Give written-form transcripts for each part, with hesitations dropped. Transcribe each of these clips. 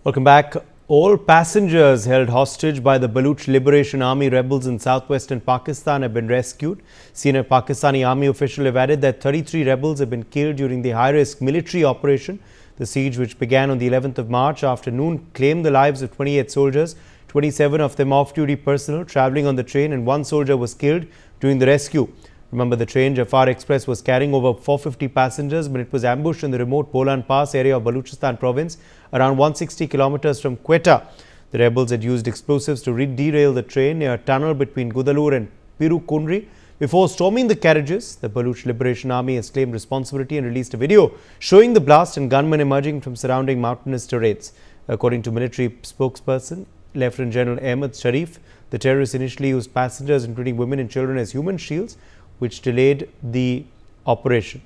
Welcome back. All passengers held hostage by the Baloch Liberation Army rebels in southwestern Pakistan have been rescued. Senior Pakistani army official have added that 33 rebels have been killed during the high-risk military operation. The siege, which began on the 11th of March afternoon, claimed the lives of 28 soldiers, 27 of them off-duty personnel travelling on the train, and one soldier was killed during the rescue. Remember, the train Jaffar Express was carrying over 450 passengers when it was ambushed in the remote Bolan Pass area of Balochistan province, around 160 kilometers from Quetta. The rebels had used explosives to derail the train near a tunnel between Gudalur and Pirukundri. Before storming the carriages, the Baloch Liberation Army has claimed responsibility and released a video showing the blast and gunmen emerging from surrounding mountainous terrains. According to military spokesperson Lieutenant General Ahmed Sharif, the terrorists initially used passengers, including women and children, as human shields, which delayed the operation.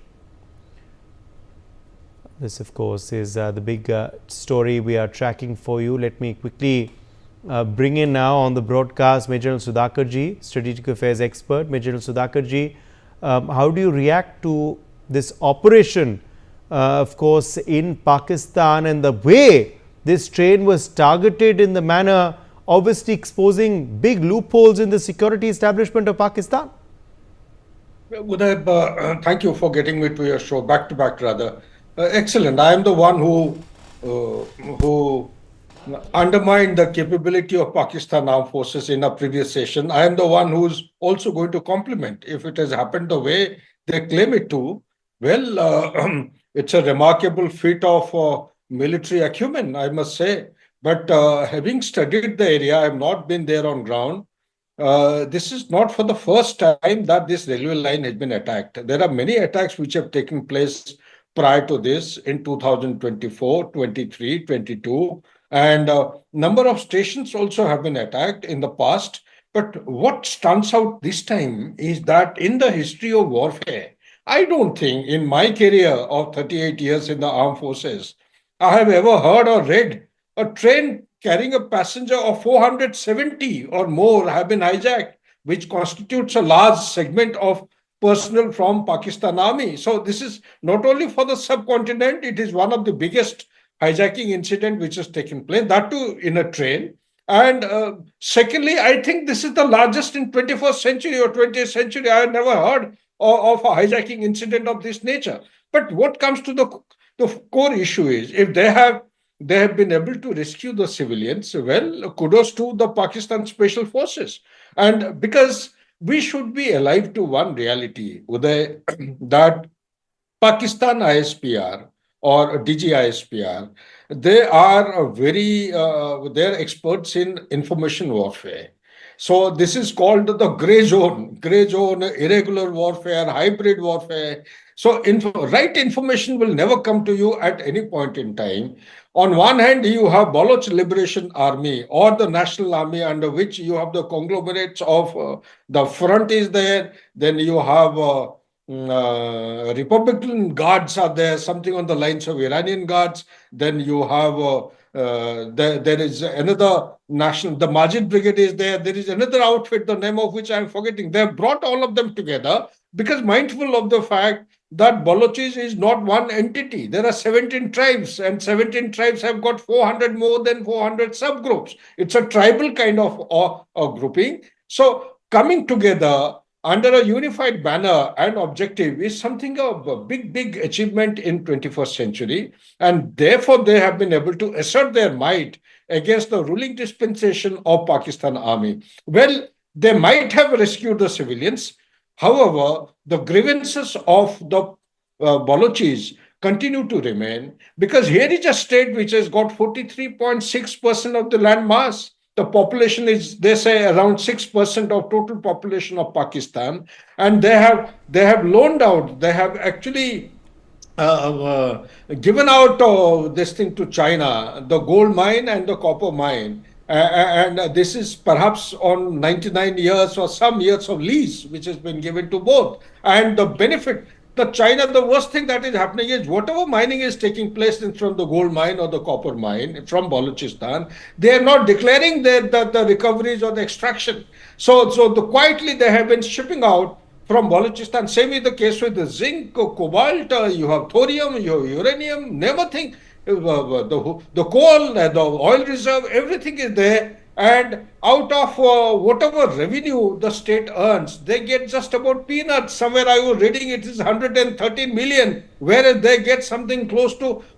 This, of course, is the big story we are tracking for you. Let me quickly bring in now on the broadcast Major General Sudhakarji, Strategic Affairs expert. Major General Sudhakarji, how do you react to this operation, of course, in Pakistan, and the way this train was targeted in the manner obviously exposing big loopholes in the security establishment of Pakistan? Uday, thank you for getting me to your show, back to back rather. Excellent. I am the one who undermined the capability of Pakistan Armed Forces in a previous session. I am the one who's also going to compliment if it has happened the way they claim it to. Well, it's a remarkable feat of military acumen, I must say. But having studied the area, I have not been there on ground. This is not for the first time that this railway line has been attacked. There are many attacks which have taken place prior to this in 2024, 23, 22, and a number of stations also have been attacked in the past. But what stands out this time is that in the history of warfare, I don't think in my career of 38 years in the armed forces, I have ever heard or read a train carrying a passenger of 470 or more have been hijacked, which constitutes a large segment of personnel from Pakistan Army. So this is not only for the subcontinent, it is one of the biggest hijacking incident which has taken place, that too in a train. And secondly, I think this is the largest in 21st century or 20th century. I have never heard of a hijacking incident of this nature. But what comes to the core issue is, if they have been able to rescue the civilians, well, kudos to the Pakistan Special Forces. And because we should be alive to one reality, Uday, that Pakistan ISPR or DGISPR, they are they're experts in information warfare. So this is called the gray zone, irregular warfare, hybrid warfare. So right information will never come to you at any point in time. On one hand, you have Baloch Liberation Army or the National Army, under which you have the conglomerates of the front is there. Then you have Republican Guards are there, something on the lines of Iranian Guards. Then you have there is another national, the Majid Brigade is there. There is another outfit, the name of which I am forgetting. They have brought all of them together because mindful of the fact that Balochis is not one entity. There are 17 tribes, and 17 tribes have got more than 400 subgroups. It's a tribal kind of grouping. So coming together under a unified banner and objective is something of a big achievement in 21st century. And therefore, they have been able to assert their might against the ruling dispensation of Pakistan Army. Well, they might have rescued the civilians. However, the grievances of the Balochis continue to remain, because here is a state which has got 43.6% of the land mass. The population is, they say, around 6% of total population of Pakistan, and they have loaned out. They have actually given out this thing to China, the gold mine and the copper mine. And this is perhaps on 99 years or some years of lease, which has been given to both. And the benefit, China, the worst thing that is happening is whatever mining is taking place from the gold mine or the copper mine from Balochistan, they are not declaring the recoveries or the extraction. So quietly they have been shipping out from Balochistan. Same is the case with the zinc, cobalt, you have thorium, you have uranium, name a thing. the coal, the oil reserve, everything is there. And out of whatever revenue the state earns, they get just about peanuts. Somewhere I was reading it is 130 million, whereas they get something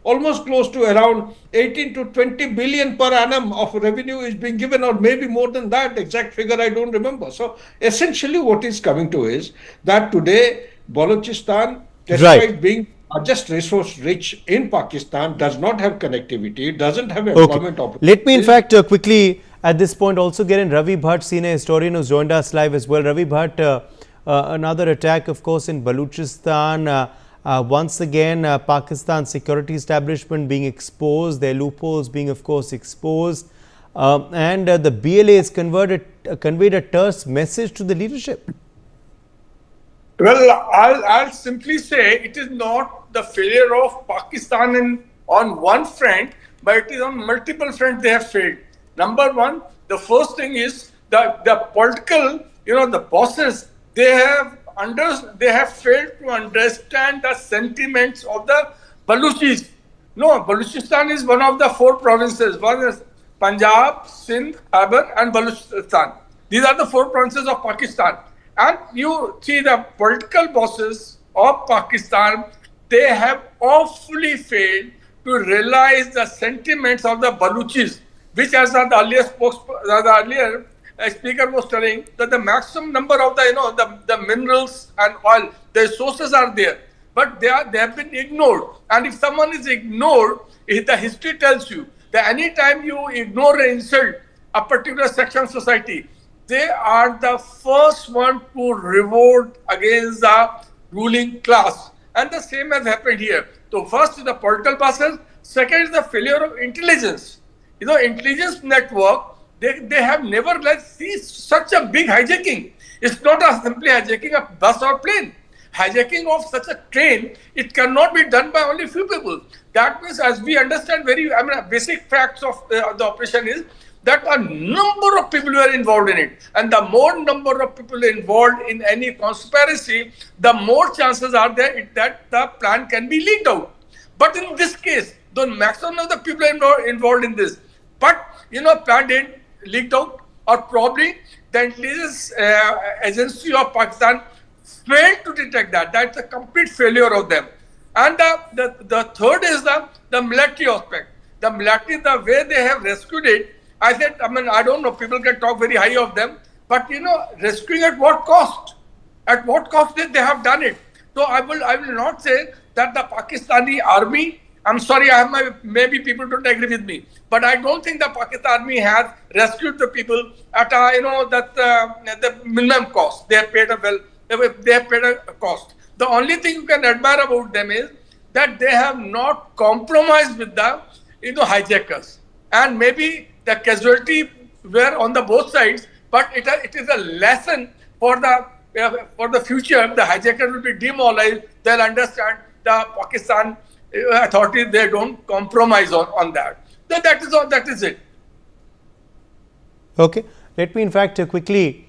almost close to around 18 to 20 billion per annum of revenue is being given, or maybe more than that. Exact figure I don't remember. So essentially, what is coming to is that today Balochistan, Right. despite being just resource rich in Pakistan, does not have connectivity, doesn't have Okay. employment Let me in opportunities. fact quickly at this point also get in Ravi Bhatt, senior historian who's joined us live as well. Ravi Bhatt, another attack of course in Balochistan. Once again, Pakistan security establishment being exposed, their loopholes being of course exposed. And the BLA has conveyed a terse message to the leadership. Well, I'll simply say it is not the failure of Pakistan on one front, but it is on multiple fronts they have failed. Number one, the first thing is the political, the bosses, they have failed to understand the sentiments of the Baluchis. No, Balochistan is one of the four provinces. One is Punjab, Sindh, Khyber, and Balochistan. These are the four provinces of Pakistan. And you see the political bosses of Pakistan, they have awfully failed to realize the sentiments of the Baluchis, which as the earlier speaker was telling, that the maximum number of the minerals and oil, the resources are there, but they have been ignored. And if someone is ignored, the history tells you that any time you ignore and insult a particular section of society, they are the first one to revolt against the ruling class. And the same has happened here. So first is the political bosses, second is the failure of intelligence. Intelligence network, they have never seen such a big hijacking. It's not a simply hijacking a bus or plane. Hijacking of such a train, it cannot be done by only few people. That means, as we understand basic facts of the operation is that a number of people were involved in it. And the more number of people involved in any conspiracy, the more chances are there that the plan can be leaked out. But in this case, the maximum of the people involved in this, but plan didn't leaked out, or probably the intelligence agency of Pakistan failed to detect that. That's a complete failure of them. And the third is the military aspect. The military, the way they have rescued it, I don't know, people can talk very high of them, but rescuing at what cost? At what cost did they have done it? So I will not say that the Pakistani army, I'm sorry, maybe people don't agree with me, but I don't think the Pakistani army has rescued the people at the minimum cost. They have paid a cost. The only thing you can admire about them is that they have not compromised with the hijackers, and maybe the casualty were on the both sides, but it is a lesson for the future. The hijacker will be demobilized. They'll understand the Pakistan authorities, they don't compromise on that. That is all. That is it. Okay. Let me in fact quickly